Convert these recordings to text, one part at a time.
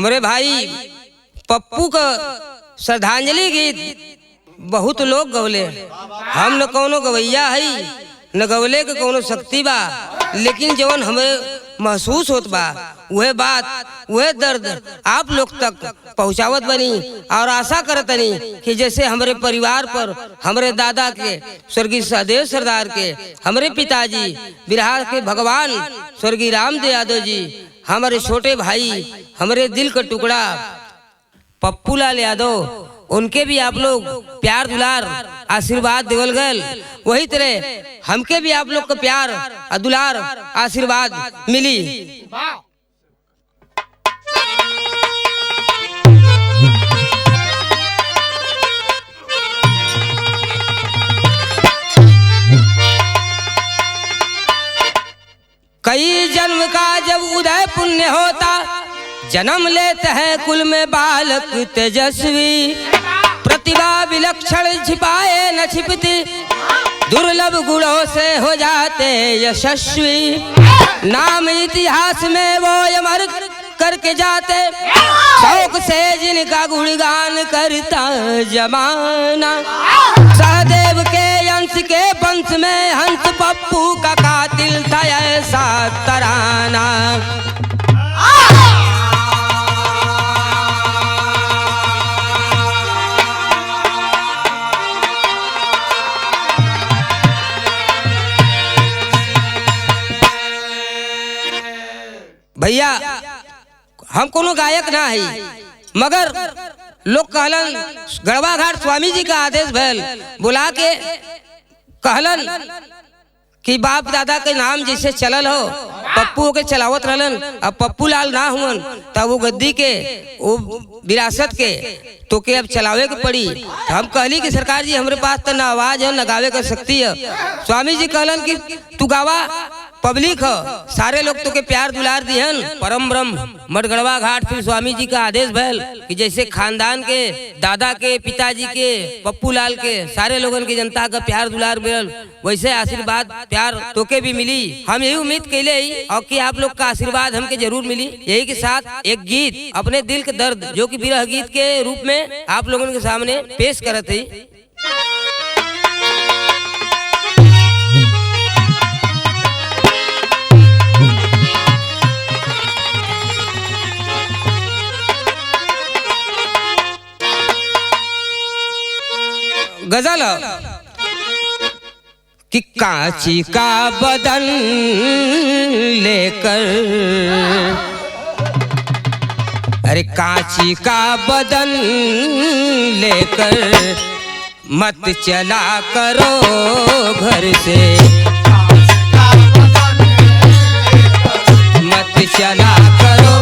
हमरे भाई पप्पू का श्रद्धांजलि गीत बहुत लोग गवले। हम न कौनो गवैया है न गवले के कौनो शक्ति बा, लेकिन जवन हमें महसूस होत बा वह बात वह दर्द आप लोग तक पहुँचावत बनी और आशा करतनी कि जैसे हमारे परिवार पर हमारे दादा के स्वर्गीय सहदेव सरदार के, हमारे पिताजी बिहार के भगवान स्वर्गीय रामदेव यादव जी, हमारे छोटे भाई हमारे दिल का टुकड़ा पप्पू लाल यादव, उनके भी आप लोग प्यार दुलार आशीर्वाद देवल गल, वही तरह हमके भी आप लोग का प्यार और दुलार आशीर्वाद मिली। कई जन्म का जब उदय पुण्य होता, जन्म लेते हैं कुल में बालक तेजस्वी, प्रतिभा विलक्षण छिपाए न छिपती, दुर्लभ गुणों से हो जाते यशस्वी, नाम इतिहास में वो अमर करके जाते, शौक से जिनका गुणगान करता जमाना। सहदेव के अंश के वंश में हंस पप्पू का कातिल था ऐसा तराना। भैया हम कोनो गायक ना है, मगर लोग कहलन गढ़वा घाट स्वामी जी का आदेश भैल, बुला के कहलन कि बाप दादा के नाम जैसे चलल हो पप्पू के चलावत रहलन, अब पप्पू लाल ना हुवन तब वो गद्दी के वो विरासत के तो के अब चलावे के पड़ी। तो हम कहली कि सरकार जी हमारे पास तो ना आवाज है ना गावे का शक्ति है। स्वामी जी कहलन कि तू गावा, पब्लिक हो, सारे लोग तो के प्यार दुलार दिहन। परम ब्रह्म मठगढ़वा घाट फिर स्वामी जी का आदेश भैल कि जैसे खानदान के दादा के पिताजी के पप्पू लाल के सारे लोगन की जनता का प्यार दुलार मिलल, वैसे आशीर्वाद प्यार तो के भी मिली। हम यही उम्मीद कैले और कि आप लोग का आशीर्वाद हमके जरूर मिली। यही के साथ एक गीत अपने दिल के दर्द जो कि विरह गीत के रूप में आप लोगों के सामने पेश करत है। गजल कि कांची का बदन लेकर, अरे कांची का बदन लेकर मत चला करो घर से, मत चला करो।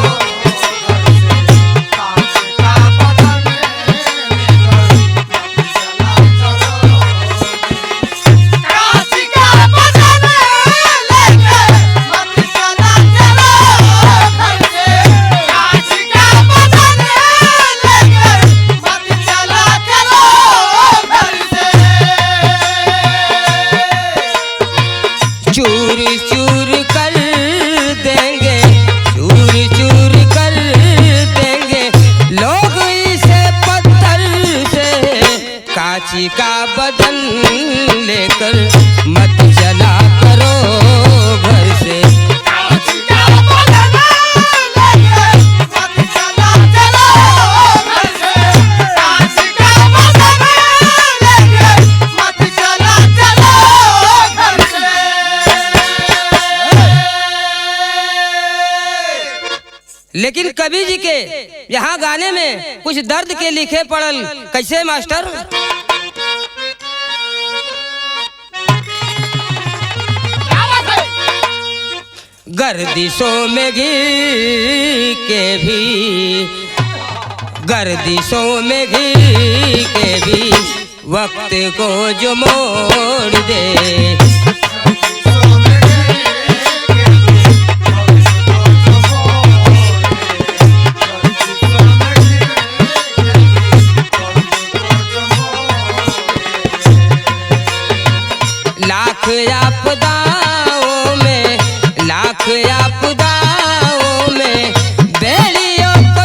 चूर चूर कर देंगे, चूर चूर कर देंगे लोग इसे पत्थर से, कांची का बदन लेकर मत चला करो घर से। लेकिन कवि जी के यहाँ गाने में कुछ दर्द के लिखे पड़ल, कैसे मास्टर? गर्दिशों में घिर के भी, गर्दिशों में घिर के भी वक्त को जो मोड़ दे, लाख आपदाओं में, लाख आपदाओं में बेड़ियों को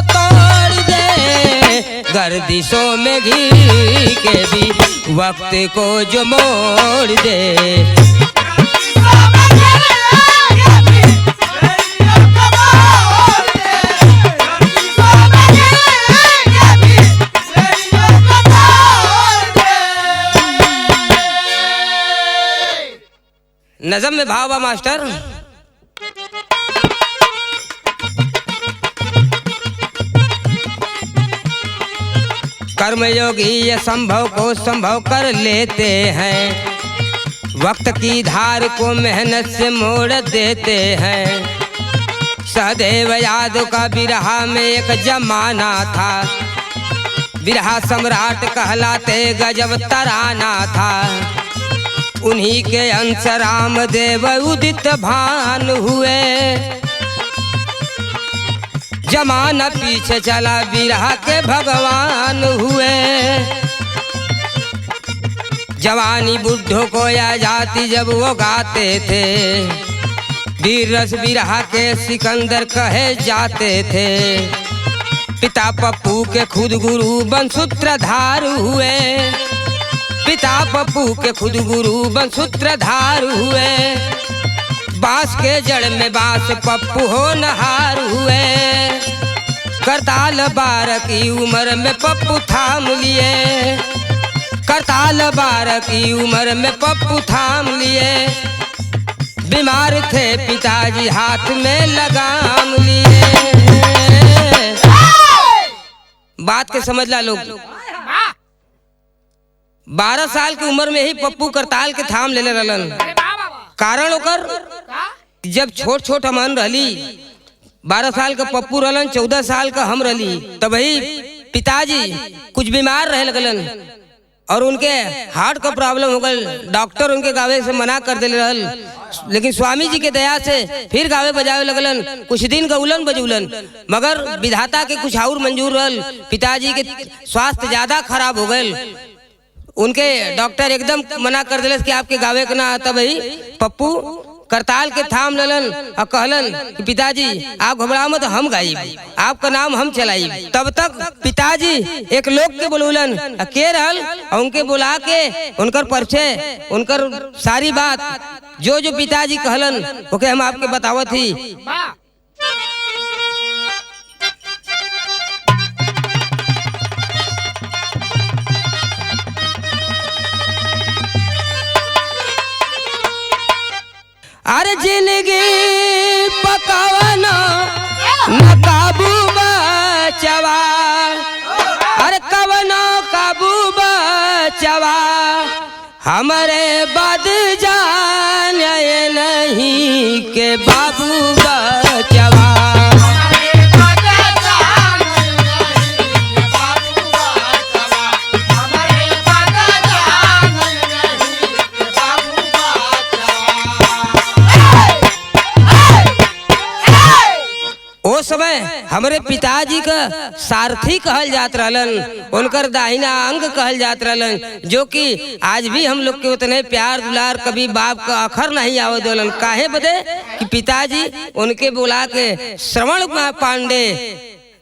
गर्दिशों में घी के भी वक्त को जो मोड़ दे। नज़म में भाव बा मास्टर। कर्मयोगी ये संभव को संभव कर लेते हैं, वक्त की धार को मेहनत से मोड़ देते हैं। सहदेव यादव का बिरहा में एक जमाना था, बिरहा सम्राट कहलाते गजब तराना था। उन्हीं के अंश रामदेव उदित भान हुए, जमाना पीछे चला बिरहा के भगवान हुए। जवानी बुढ़ों को या जाति जब वो गाते थे, वीर रस बिरहा के सिकंदर कहे जाते थे। पिता पप्पू के खुद गुरु बंसूत्रधार हुए, पिता पप्पू के खुद गुरु बंसूत्रधार हुए। बांस के जड़ में बांस पप्पू हो नहार हुए। करताल 12 की उम्र में पप्पू थाम लिए, करताल 12 की उम्र में पप्पू थाम लिए। बीमार थे पिताजी हाथ में लगाम लिए। बात के समझ ला लोग। 12 साल की उम्र में ही पप्पू करताल के थाम ले रहलन। कारण ओकर जब छोट छोट हमन रहली, 12 साल का पप्पू रहलन, 14 साल का हम रहली, तब ही पिताजी कुछ बीमार रहे लगलन और उनके हार्ट का प्रॉब्लम हो गल। डॉक्टर उनके गावे से मना कर दिले रहल, लेकिन स्वामी जी के दया से फिर गावे बजावे लगलन। कुछ दिन गौलन बजूलन, मगर विधाता के कुछ और मंजूर रहल। पिताजी के स्वास्थ्य ज्यादा खराब हो गए। उनके डॉक्टर एकदम मना कर दिले कि आपके गावे का ना आता। भाई पप्पू करताल के थाम लेलन और कहलन कि पिताजी आप घबराओ मत, हम गाइब, आपका नाम हम चलाइब। तब तक पिताजी एक लोग के बोलूलन के रहल और उनके बुला के उनकर परिचय, उनकर सारी बात जो जो पिताजी कहलन ओके हम आपके बतावत ही। अरे जिंदगी पकावना न काबू बचवा, अरे कवनो काबू बचवा, हमारे बद जान नहीं के बाबू बचवा। उस समय हमारे पिताजी का सारथी कहल जात रहलन, उनकर दाहिना अंग कहल जात रहलन, जो कि आज भी हम लोग के उतने प्यार दुलार कभी बाप का अखर नहीं आवत देलन। काहे बदे कि पिताजी उनके बुला के श्रवण पांडे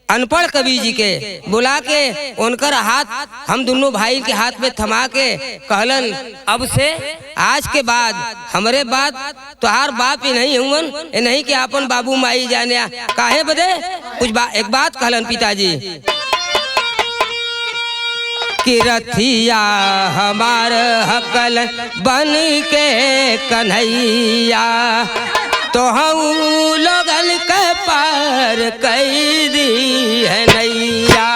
अनपढ़ कवि जी के बुला के उनकर हाथ हम दोनों भाई के हाथ में थमा के कहलन, अब से आज के बाद हमारे बात तुहार बाप ही नहीं हुवन, नहीं कि अपन बाबू माई जाने। काहे बदे कुछ एक बात कहलन पिताजी कि रथिया हमार हकल बन के कन्हैया, तो हम लोगन के पार कैदी है नैया।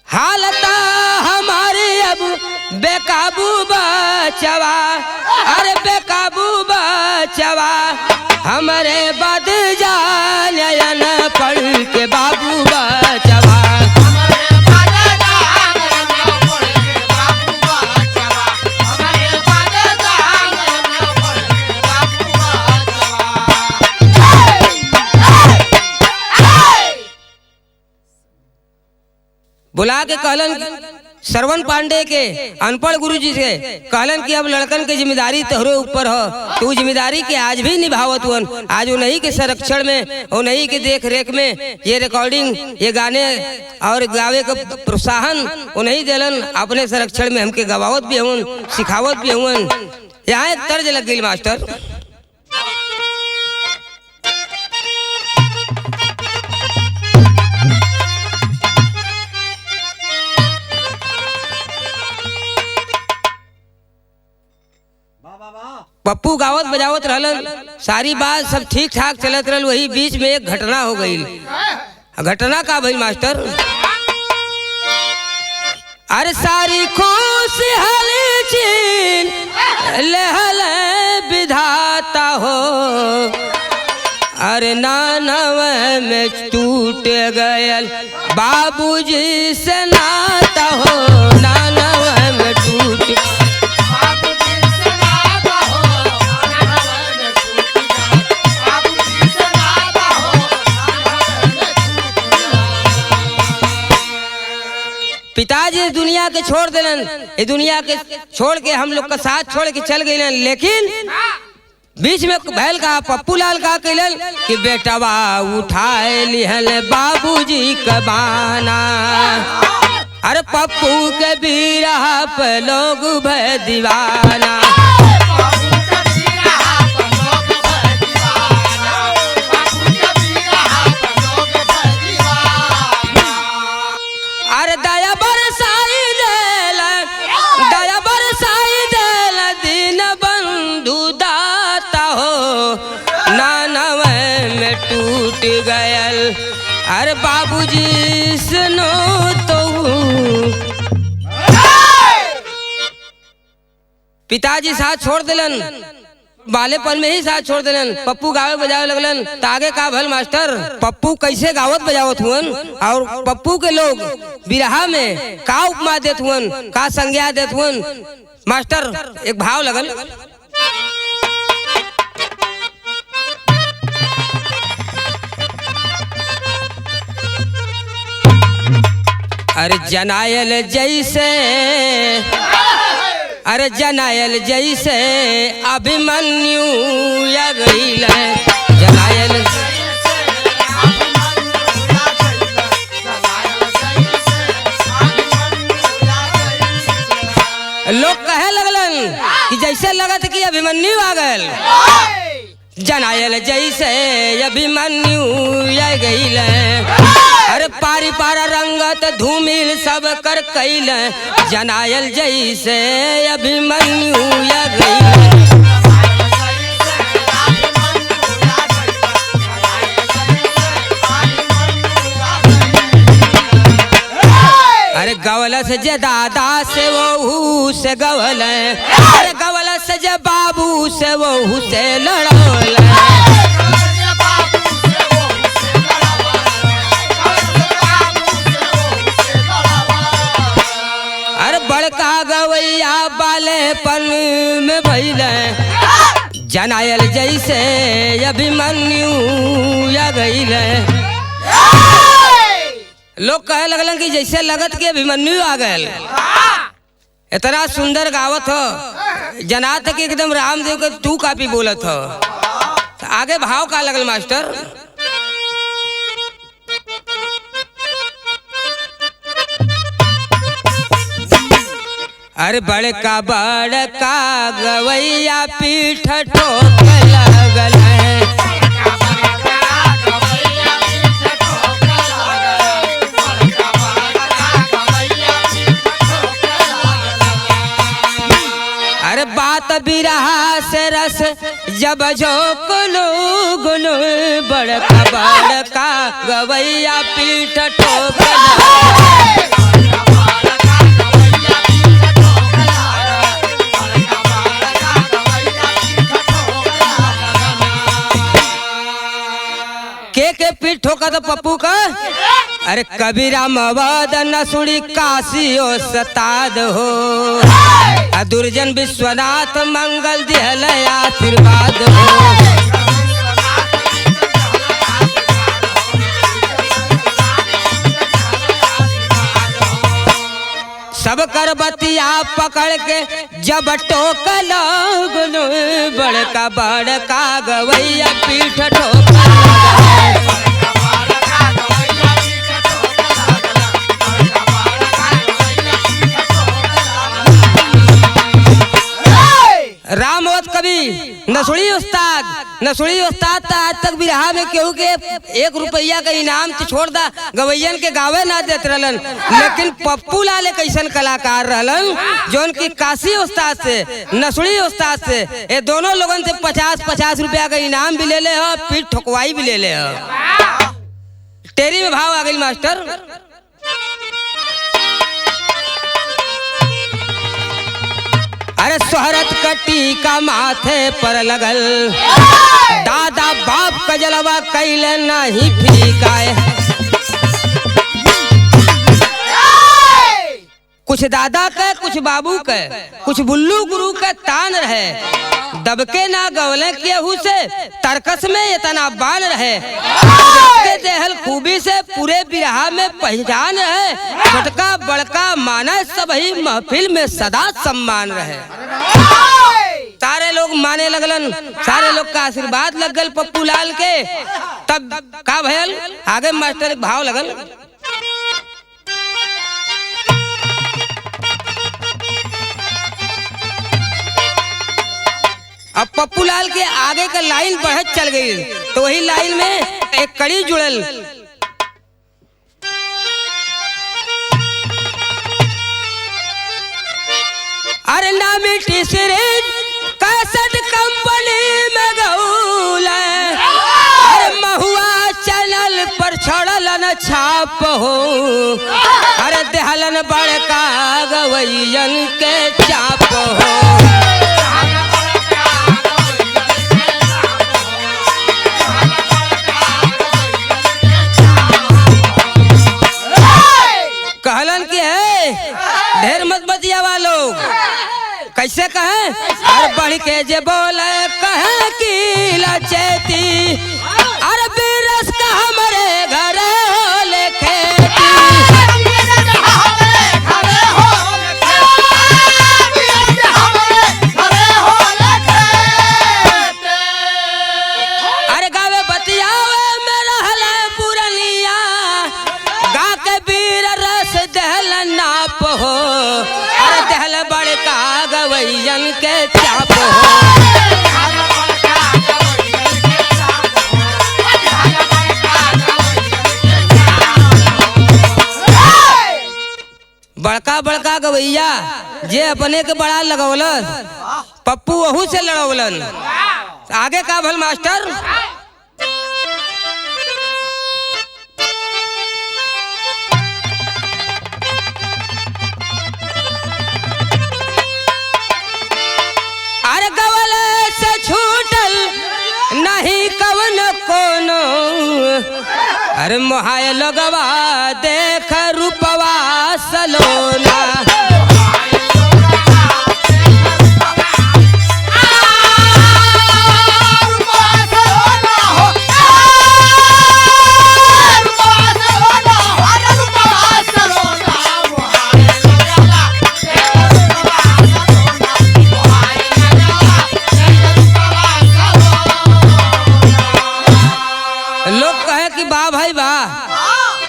हालत हमारी अब बेकाबू बचवा, अरे बेकाबू बचवा, हमारे बद जान पढ़ के बाबू बचवा। बुला के कहलन श्रवण पांडे के अनपढ़ गुरुजी से कहलन कि अब लड़कन के जिम्मेदारी तोहरे ऊपर हो, तू जिम्मेदारी के आज भी निभावत हुन। आज उन्हीं के संरक्षण में, उन्हीं के देख रेख में ये रिकॉर्डिंग, ये गाने और गावे का प्रोत्साहन उन्हीं दिलन। अपने संरक्षण में हमके गवावत भी हुन, सिखावत भी हुन। यहाँ एक तर्ज लग गई मास्टर। पप्पू गावत बजावत रहलन, सारी बात सब ठीक ठाक चलत रहल। वही बीच में एक घटना हो गई। घटना का भइल मास्टर? अरे सारी खुशहाल चीन लहल विधाता हो, अरे नानव में टूट गयल बाबूजी से नाता हो, नानव में टूट। पिताजी इस दुनिया के छोड़ देलन, ये दुनिया के छोड़ के हम लोग का साथ छोड़ के चल गए। लेकिन बीच में भैल का पप्पू लाल का कहलन कि बेटवा उठाए लिहल बाबूजी का बाना। अरे पप्पू के बीरा पे लोग भय दीवाना। अरे दया बरसाई देला, दया बरसाई देला दीन बंधु दाता हो, नानव में टूट गयल अरे बाबूजी सुनो तो। पिताजी साथ छोड़ दिलन, बालेपन में ही साथ छोड़ दिलन। पप्पू गावे बजावे लगलन। तागे का भल मास्टर? पप्पू कैसे गावत बजावत हुन और पप्पू के लोग बिरहा में का उपमा देत हुन, का संज्ञा देत हुन मास्टर? एक भाव लगल। अरे जनायल जैसे, अरे जनायल जैसे अभिमन्यु या गईल, जनायल लोग कहे लगलन कि जैसे लगत कि अभिमन्यु आ गए। जनायल जैसे अभिमन्यु या गईल, अरे पारी पारा रंगत धूमिल सब कर कैल, जनायल जैसे अभिमन्यु या गईल। अरे गवल से जे दादा से वहू से गवल, अरे गवल से जे बाबू से वहू से लड़ौल। बड़का गवैया बालेपन में भइल, जनायल जैसे अभिमन्यु या गईल। लोग कहे लगलन कि जैसे लगत कि अभिमन्यु आ गए। इतना सुंदर गावत हो, जनात कि एकदम रामदेव के तू कापी बोलत हो। आगे भाव का लगल मास्टर? अरे बड़का बड़का गवैया पीठ ठोक लगल है, अरे बात बिरहा से रस जब झोंकलो गुलो, बड़का बड़का गवैया पीठ ठोक लगल। के पीठ ठोका तो पप्पू का? अरे कबीरा मवाद नसुड़ी काशियो सताद हो, दुर्जन विश्वनाथ मंगल दिहल आशीर्वाद हो। सब पकड़ के जब टोक लगन, बड़का बड़का गवैया पीठ ठोक लगन। रामवत कवि नसुड़ी उस्ताद था। आज तक बिरहा में केहू के 1 रुपया का इनाम तो छोड़ दा, गवैयन के गावे ना देत रहलन। लेकिन पप्पू लाल एक ऐसन कलाकार रहलन जोन की काशी उस्ताद से, नसुड़ी उस्ताद से, ये दोनों लोगन से 50-50 रुपया का इनाम भी ले ले हो, पीठ ठोकवाई भी ले ले हो। टेरी में भाव आ गई मास्टर। अरे शोहरत कटी का माथे पर लगल, दादा बाप का जलवा कैले नहीं फीका। कुछ दादा के, कुछ बाबू के, कुछ बुल्लू गुरु के तान रहे, दबके ना गवले केहू से, तरकस में इतना बान रहे, देहल खूबी से पूरे बिरहा में पहचान रहे, छोटका बड़का माना सभी महफिल में सदा सम्मान रहे। सारे लोग माने लगलन, सारे लोग का आशीर्वाद लग गल पप्पू लाल के। तब का भयल आगे मास्टर एक भाव लगल। अब पप्पू लाल के आगे का लाइन बढ़त चल गई, तो वही लाइन में एक कड़ी जुड़ल। अरे ना मिट्टी सीरीज कैसेट कंपनी में गौल, अरे महुआ चैनल पर छोड़ल न छाप हो, अरे देहलन बड़का गवैयन के चाप हो। कहलन की है ढेर मत बतियावा लोग, कैसे कहे? अरे बढ़ के जे बोले कहे की लचेती, अरे बिरस का हमारे घर होले खेती। अरे गावे बतियावे मेरा हला पुरनिया, गा के बीर रस दहल नाप हो, अरे दहल बड़का गवैयन के चाप हो। बड़का बड़का गवैया जे अपने के बड़ा लगौलन, पप्पू वहू से लड़ौलन। आगे का भल मास्टर। अरे गवले से छूटल नहीं कवन कोनो, अरे मोहाय लगवा देख रूपवा सलोना।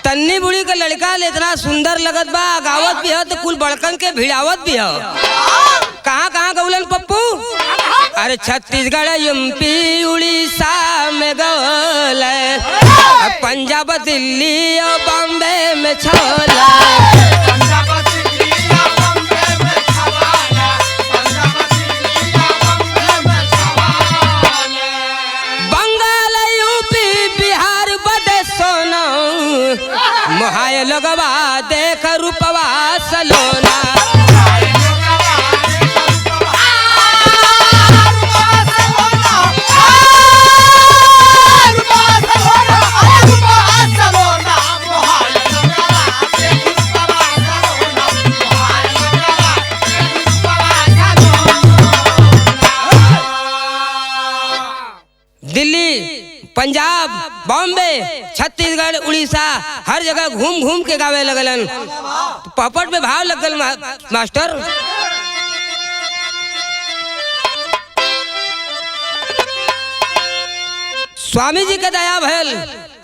तन्नी बुढ़ी का लड़का इतना सुंदर लगत बा, गावत भी है तो कुल बड़कन के भिड़ावत भी है। कहाँ कहाँ गौलन पप्पू? अरे छत्तीसगढ़, एमपी, उड़ीसा में गौल, पंजाब, दिल्ली और बॉम्बे में छोला। मोहाय लगवा देख रूपवा सलोना। दिल्ली पंजाब, बॉम्बे, छत्तीसगढ़, उड़ीसा हर जगह घूम घूम के गावे लगलन। तो पपट में भाव लगल मास्टर। स्वामी जी के दया भैल,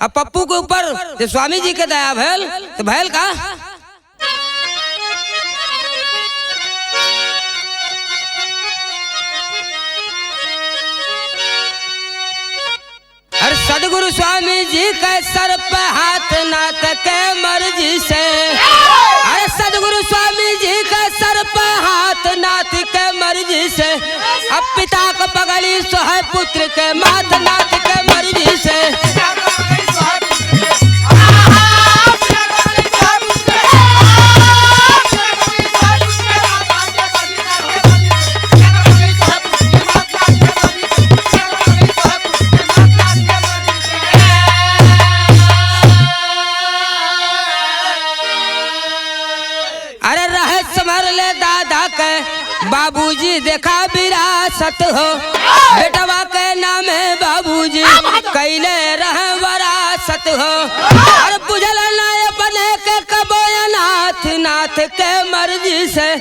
अब पप्पू के ऊपर जब स्वामी जी के दया भैल तो भैल का सदगुरु स्वामी जी के सर पे हाथ नाथ के मर्जी से। अरे सदगुरु स्वामी जी के सर पे हाथ नाथ के मर्जी से। अब पिता को पगड़ी सोहे पुत्र के माथ नाथ के मर्जी से। बाबूजी देखा विरासत हो, बेटवा के नाम है बाबूजी कैले रहे वरासत हो। और बुझल नाय बने के कबोया नाथ नाथ के मर्जी से।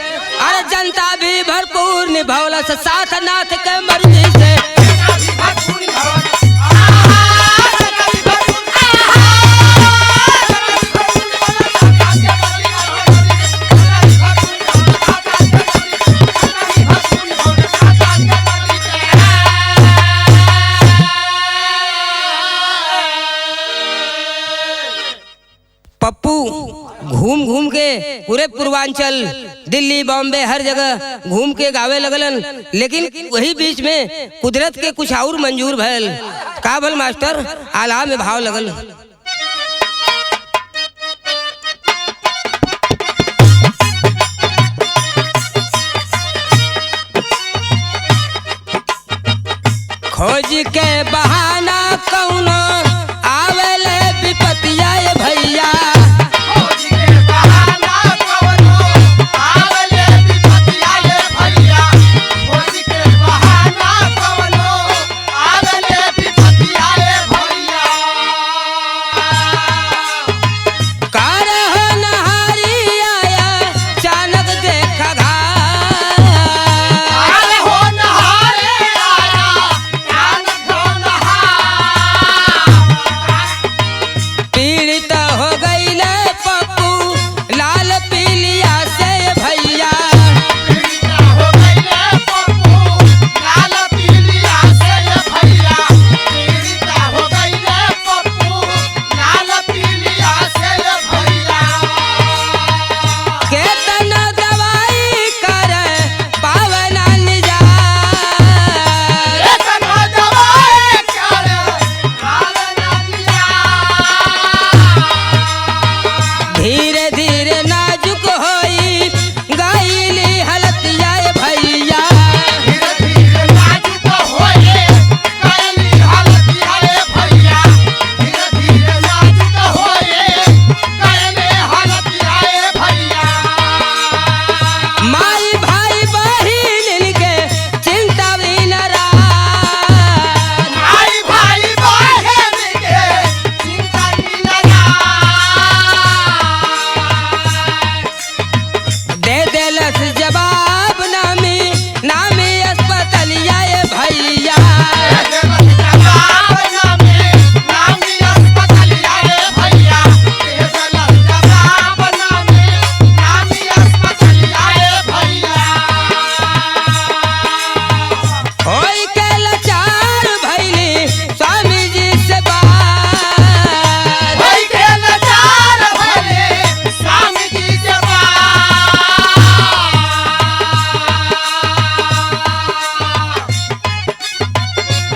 और जनता भी भरपूर निभौला से साथ नाथ के मर्जी से। पप्पू घूम घूम के पूरे पूर्वांचल, दिल्ली, बॉम्बे हर जगह घूम के गावे लगलन। लेकिन वही बीच में कुदरत के कुछ और मंजूर भैल। का भल मास्टर? आला में भाव लगल। खोज के बहाना कौनो आवेले विपतिया भैया।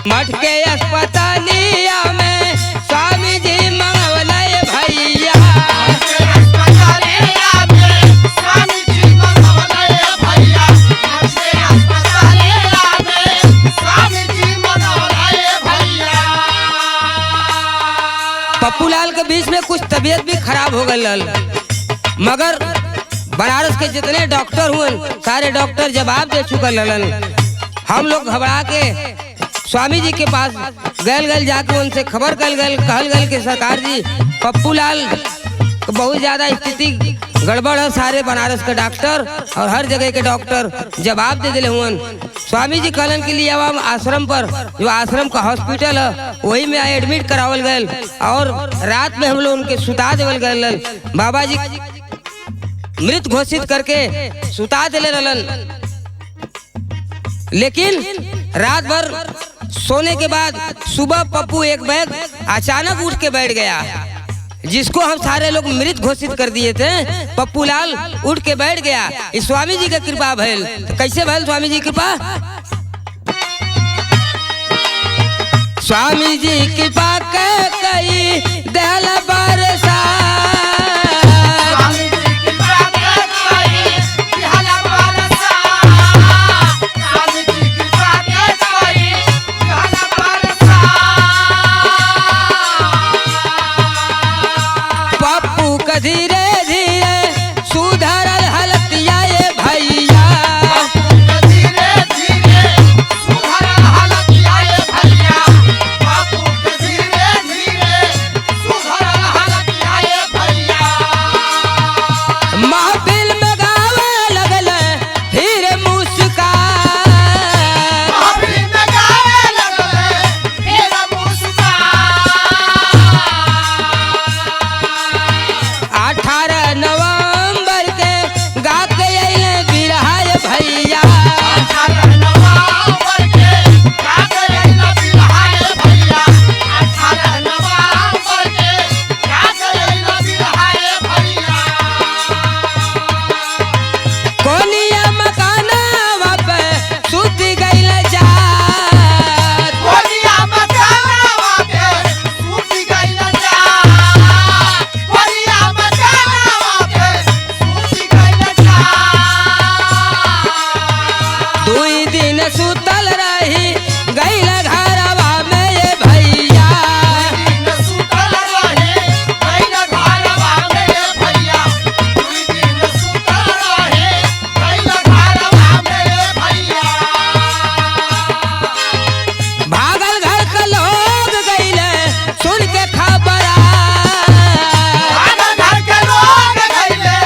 मठ के अस्पतालिया में स्वामी जी मंगवले भैया। पप्पू लाल के बीच में कुछ तबीयत भी खराब हो गई, मगर बनारस के जितने डॉक्टर हुए सारे डॉक्टर जवाब दे चुके ललन। हम लोग घबरा के स्वामी जी के पास गल जाके उनसे खबर कहल गल के सरकार जी पप्पू लाल बहुत ज्यादा स्थिति गड़बड़ है। सारे बनारस के डॉक्टर और हर जगह के डॉक्टर जवाब दे दिले हुन। स्वामी जी कहलन के लिए अब आश्रम पर, जो आश्रम का हॉस्पिटल है वही में एडमिट करावल गए और रात में हम लोग उनके सुता देवल गए। बाबा जी मृत घोषित करके सुता दिले रहलन। लेकिन रात भर सोने के बाद सुबह पप्पू एक बैग अचानक उठ के बैठ गया, जिसको हम सारे लोग मृत घोषित कर दिए थे। पप्पू लाल उठ के बैठ गया। इस स्वामी जी का कृपा भइल। तो कैसे भइल स्वामी जी कृपा? स्वामी जी कृपा के कई दहल बरसा, धीरे धीरे सुधरल हलतिया ये भैया, धीरे धीरे सुधरल हलतिया ये भैया, धीरे धीरे सुधरल हलतिया ये भैया। महफिल में गावे लगल फिर मुस्कान, महफिल में गावे लगल फिर मुस्कान। 18 नवंबर के गा के अइले बिरहा भैया, 18 नवंबर के गा के अइले बिरहा भैया, 18 नवंबर के गा के अइले बिरहा भैया। कोनिया मकानवा पे सुत गइल जात, कोनिया मकानवा पे सुत गइल जात, कोनिया मकानवा पे सुत गइल जात। 2 दिन सुतल रही गइल घरवा में ये भैया, 2 दिन सुतल रही गइल घरवा में ये भैया, 2 दिन सुतल रही गइल घरवा में ये भैया। भागल घर के लोग गइले सुन के खबरा, भागल घर के लोग गइले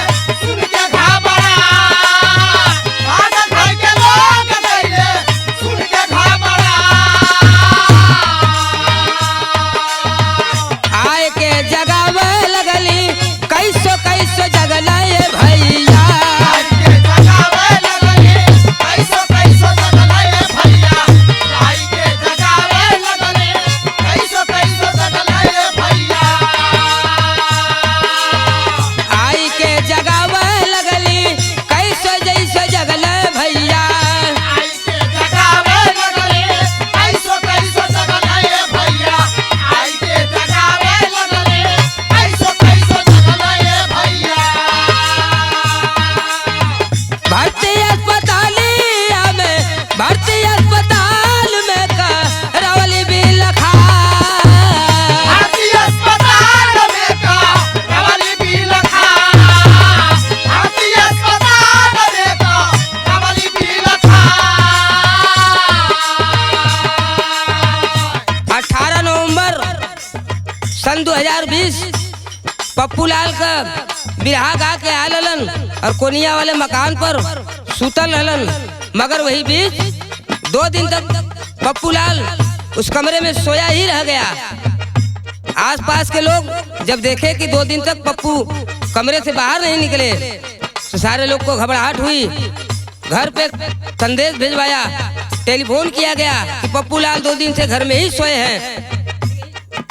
सुन के खबरा, भागल घर के लोग गइले सुन के खबरा। आए के जगावे लगली कैसो कैसो जगला ये भैया, आए के जगावे लगली कैसो कैसो जगला ये भैया, आए के जगावे लगली कैसो कैसो जगला ये भैया। आई के जगावे लगली कैसो जैसो जगला भैया, आई के जगावे लगली कैसो कैसो जगला ये भैया, आई के जगावे लगली कैसो कैसो जगला ये भैया। भर्ती अस्पतालिया में, भर्ती अस्पताल में करवली बिल खा, भर्ती अस्पताल में करवली बिल खा, भर्ती अस्पताल में करवली बिल खा। 18 नवंबर सन 2020 पप्पू लाल का बिरहा गा के आयल हलन और कोनिया वाले मकान पर सुतल रहलन। मगर वही बीच 2 दिन तक पप्पू लाल उस कमरे में सोया ही रह गया। आसपास के लोग जब देखे कि 2 दिन तक पप्पू कमरे से बाहर नहीं निकले तो सारे लोग को घबराहट हुई। घर पे संदेश भिजवाया, टेलीफोन किया गया कि पप्पू लाल 2 दिन से घर में ही सोए हैं,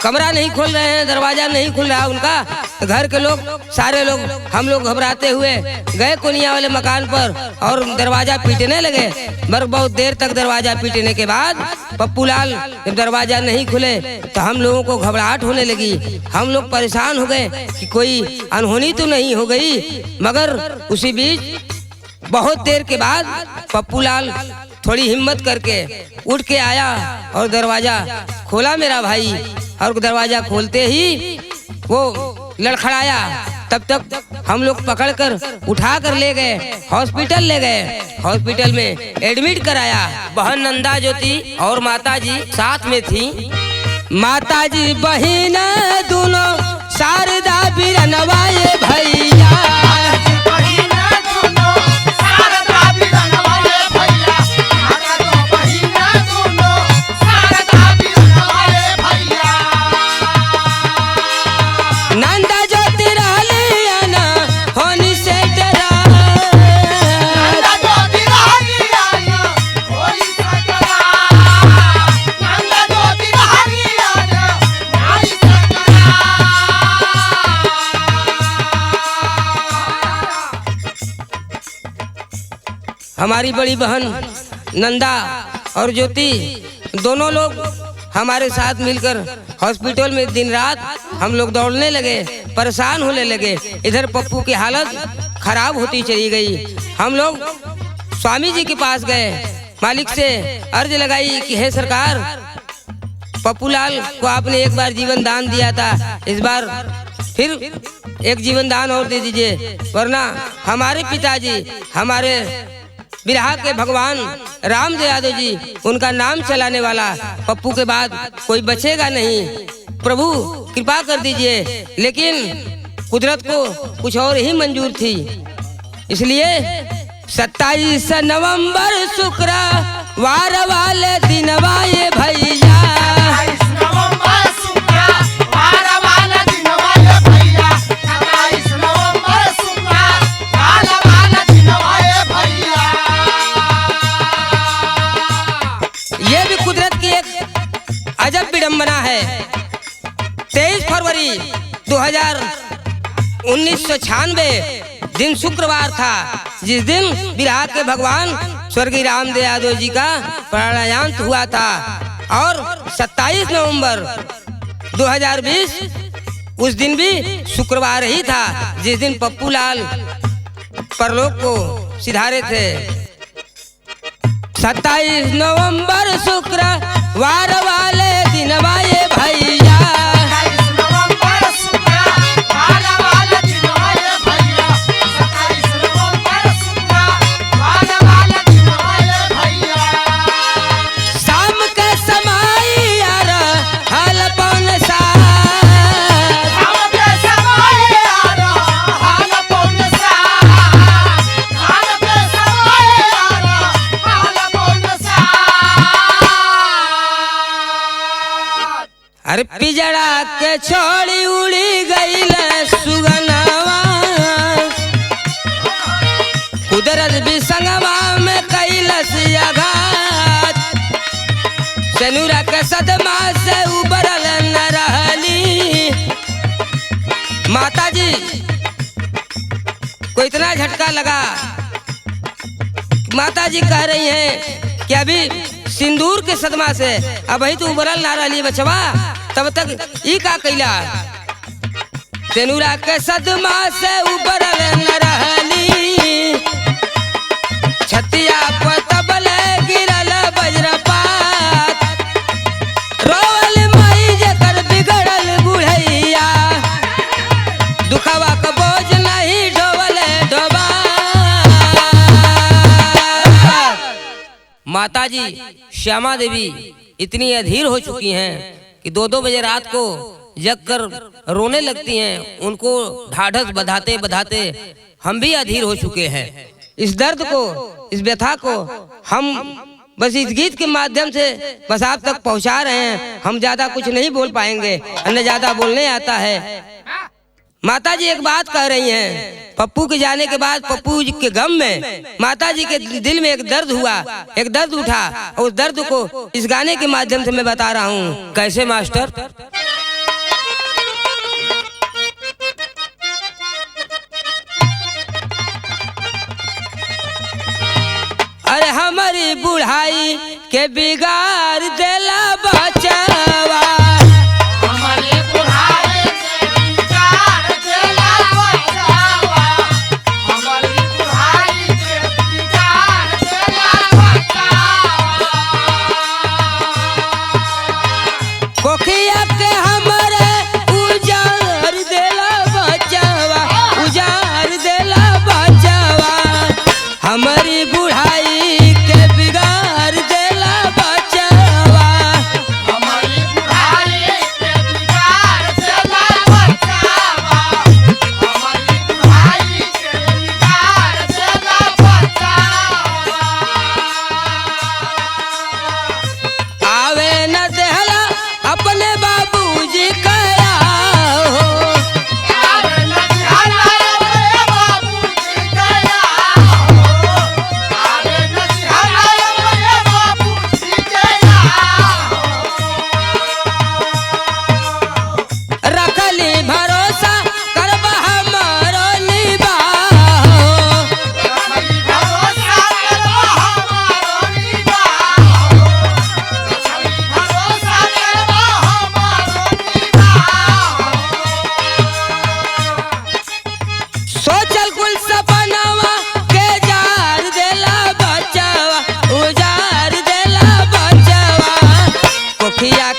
कमरा नहीं खोल रहे हैं, दरवाजा नहीं खुल रहा उनका। तो घर के लोग सारे लोग हम लोग घबराते हुए गए कोनिया वाले मकान पर और दरवाजा पीटने लगे। मगर बहुत देर तक दरवाजा पीटने के बाद पप्पू लाल जब दरवाजा नहीं खुले तो हम लोगों को घबराहट होने लगी। हम लोग परेशान हो गए कि कोई अनहोनी तो नहीं हो गई। मगर उसी बीच बहुत देर के बाद पप्पू लाल थोड़ी हिम्मत करके उठ के आया और दरवाजा खोला मेरा भाई। और दरवाजा खोलते ही वो लड़खड़ाया तब तक हम लोग पकड़कर उठा कर ले गए, हॉस्पिटल ले गए। हॉस्पिटल में एडमिट कराया। बहन नंदा ज्योति और माता जी साथ में थी। माता जी बहन दोनों शारदा बीरनवा ये भैया। हमारी बड़ी बहन नंदा और ज्योति दोनों लोग हमारे साथ मिलकर हॉस्पिटल में दिन रात हम लोग दौड़ने लगे, परेशान होने लगे। इधर पप्पू की हालत खराब होती चली गई। हम लोग स्वामी जी के पास गए, मालिक से अर्ज लगाई कि हे सरकार, पप्पू लाल को आपने एक बार जीवन दान दिया था, इस बार फिर एक जीवन दान और दे दीजिए, वरना हमारे पिताजी, हमारे बिरहा के भगवान राम यादव जी, उनका नाम चलाने वाला पप्पू के बाद कोई बचेगा नहीं। प्रभु कृपा कर दीजिए। लेकिन कुदरत को कुछ और ही मंजूर थी, इसलिए 27 नवंबर शुक्रवार वाले दिनवा ये भैया। अजब विडंबना है। 23 फरवरी 1996 दिन शुक्रवार था, जिस दिन बिरहा के भगवान स्वर्गीय रामदेव यादव जी का प्राणायाम हुआ था। और 27 नवंबर 2020 उस दिन भी शुक्रवार ही था, जिस दिन पप्पू लाल परलोक को सिधारे थे। 27 नवंबर शुक्रवार वाले दिनवा ये भैया। शाम के समय यार हाल पौन अरे पिजड़ा के छोड़ी उड़ी गई सुगनवा, कुदरत भी संगवा में कैलस आघात, सेनुरा के सदमा से उबरल न रहली। माता जी को इतना झटका लगा, माता जी कह रही हैं कि अभी सिंदूर के सदमा से अब ही तो उबरल ना रही बचवा, तब तक ई का कैला, सेनुरा के सदमा से उबरल न रहली, छतिया पर तबले गिरल वज्रपात, रोवल मई जकर बिगड़ल बुढ़ैया, दुखवा का बोझ नहीं ढोवले ढोबा। माता जी श्यामा देवी इतनी अधीर हो चुकी हैं कि 2-2 बजे रात को जग कर रोने लगती हैं। उनको ढाढ़स बधाते बधाते हम भी अधीर हो चुके हैं। इस दर्द को, इस व्यथा को हम बस इस गीत के माध्यम से बस आप तक पहुंचा रहे हैं। हम ज्यादा कुछ नहीं बोल पाएंगे, हमें ज्यादा बोलने आता है। माता जी एक बात कह रही हैं, पप्पू के जाने के बाद पप्पू के गम में माता जी के दिल में एक दर्द हुआ, एक दर्द उठा, और उस दर्द को इस गाने के माध्यम से मैं बता रहा हूँ। कैसे मास्टर? अरे हमारी बुढ़ाई के बिगाड़ देला बचावा, कोखिया के हमरे उजाड़ देला बचावा,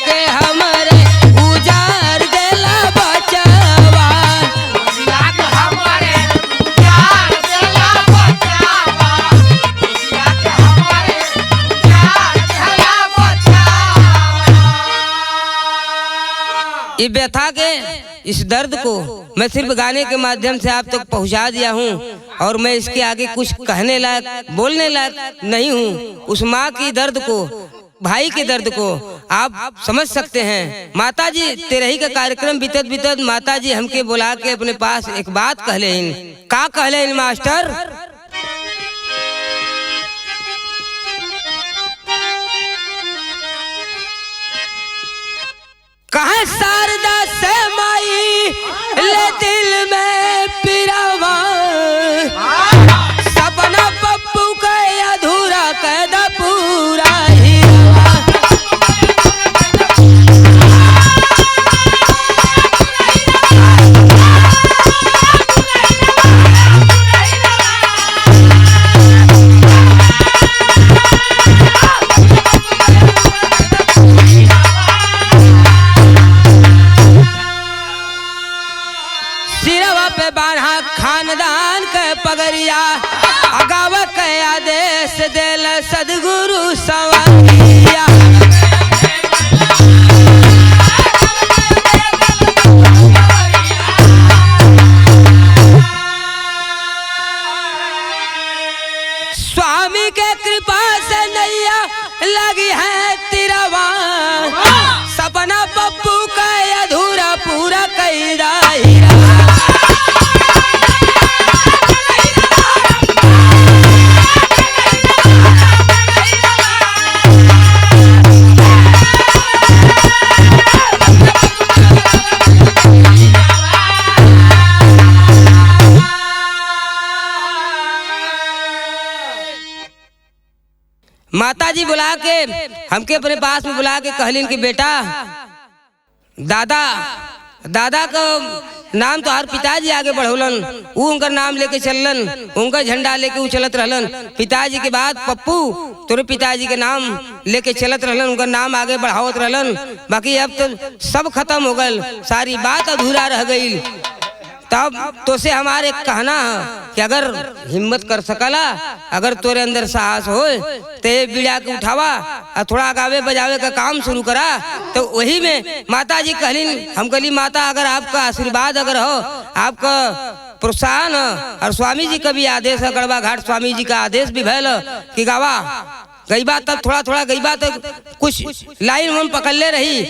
के हमरे उजार देला बचावा। खुशिया के हमरे उजार देला बचावा। खुशिया के हमरे उजार देला बचावा। इस व्यथा के, इस दर्द को मैं सिर्फ गाने के माध्यम से आप तक पहुंचा दिया हूं और मैं इसके आगे कुछ कहने लायक, बोलने लायक नहीं हूं। उस माँ की दर्द को, भाई के दर्द को आप समझ सकते हैं। माताजी तेरही का कार्यक्रम बीतत बीतत माताजी हमके बुला के अपने पास एक बात कहले इन। का कहले इन मास्टर? कहा शारदा से माई ले दिल में पिरावा, सपना पप्पू का अधूरा कैद पूरा हीरा। सिरवा पे बान्हा खानदान के पगरिया, अगाव के आदेश देल सदगुरु सवरिया। स्वामी के कृपा से नैया लगी है तिरवा, सपना पप्पू का अधूरा पूरा कैदा हीरा। माताजी बुला के हमके अपने पास में बुला के कहलिन कि बेटा, दादा का नाम तो हर पिताजी आगे बढ़ौलन, वो उनका नाम लेके चलन, उनका झंडा लेके वो चलत रहलन। पिताजी के बाद पप्पू तोरे पिताजी के नाम लेके चलत रहलन, उनका नाम आगे बढ़ावत रहलन। बाकी अब तो सब खत्म हो गल, सारी बात अधूरा रह गई। तब तो से हमारे कहना है कि अगर हिम्मत कर सकला, अगर तोरे अंदर साहस हो तो बीड़ा के उठावा और थोड़ा गावे बजावे का काम शुरू करा। तो वही में माता जी कहलिन, हम कहली माता अगर आपका आशीर्वाद अगर हो, आपका प्रोत्साहन और स्वामी जी का भी आदेश है, गड़वा घाट स्वामी जी का आदेश भी भैल कि गावा। गई बात तब थोड़ा थोड़ा गई बात कुछ लाइन हम पकड़ ले रही।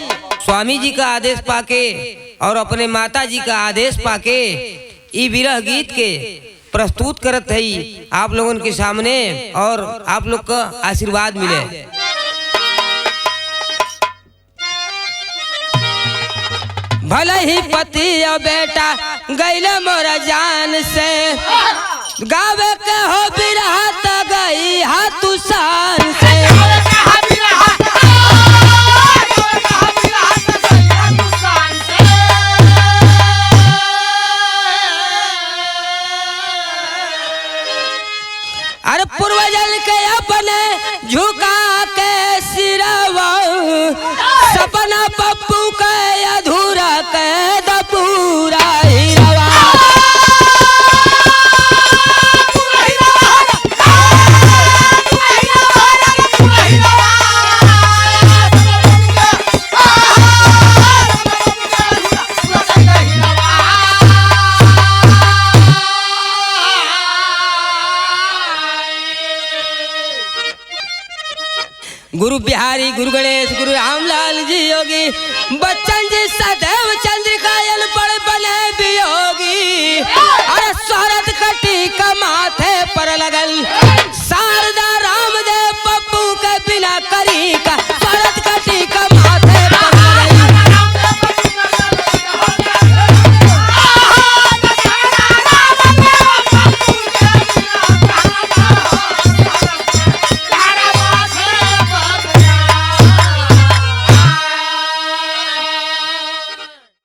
स्वामी जी का आदेश पाके और अपने माता जी का आदेश पाके ई विरह गीत के प्रस्तुत करत है आप लोगों के सामने और आप लोग का आशीर्वाद मिले। भले ही पति और बेटा गईले मोरा जान से, गावे के हो बिरहा त गई हाथ शान से। अरे पूर्वजल के अपने झुका के सिरवा, सपना पप्पू के अधूरा कैद पूरा हीरा। गुरु बिहारी, गुरु गणेश, गुरु रामलाल जी योगी, बच्चन जी सदा